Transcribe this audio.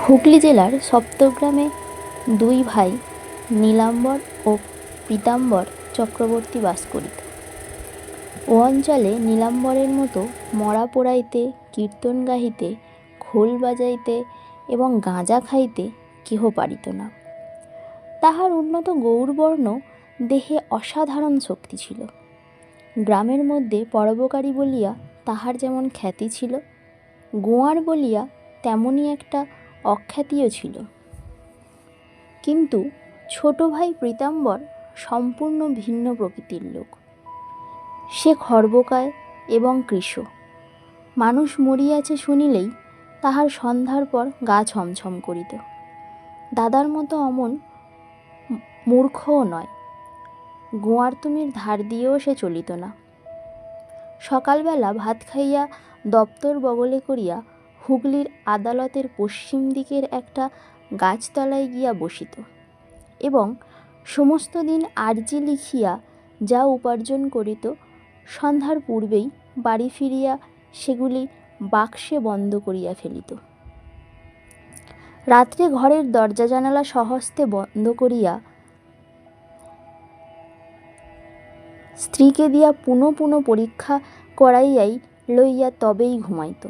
হুগলি জেলার সপ্তগ্রামে দুই ভাই নীলাম্বর ও পীতাম্বর চক্রবর্তী বাস করিত। ও অঞ্চলে নীলাম্বরের মতো মরা পোড়াইতে, কীর্তন গাহিতে, খোল বাজাইতে এবং গাঁজা খাইতে কেহ পারিত না। তাহার উন্নত গৌরবর্ণ দেহে অসাধারণ শক্তি ছিল। গ্রামের মধ্যে পরোপকারী বলিয়া তাহার যেমন খ্যাতি ছিল, গোয়ার বলিয়া তেমনই একটা অখ্যাতিও ছিল। কিন্তু ছোট ভাই পীতাম্বর সম্পূর্ণ ভিন্ন প্রকৃতির লোক। সে খর্বকায় এবং কৃশ। মানুষ মরিয়াছে শুনিলেই তাহার সন্ধ্যার পর গা ছমছম করিত। দাদার মতো অমন মূর্খও নয়। গোয়ার তুমির ধার দিয়েও সে চলিত না। সকালবেলা ভাত খাইয়া দপ্তর বগলে করিয়া হুগলির আদালতের পশ্চিম দিকের একটা গাছতলায় গিয়া বসিত এবং সমস্ত দিন আর্জি লিখিয়া যা উপার্জন করিত সন্ধ্যার পূর্বেই বাড়ি ফিরিয়া সেগুলি বাক্সে বন্ধ করিয়া ফেলিত। রাত্রে ঘরের দরজা জানালা সহস্তে বন্ধ করিয়া স্ত্রীকে দিয়া পুনঃ পুনঃ পরীক্ষা করাইয়াই লইয়া তবেই ঘুমাইত।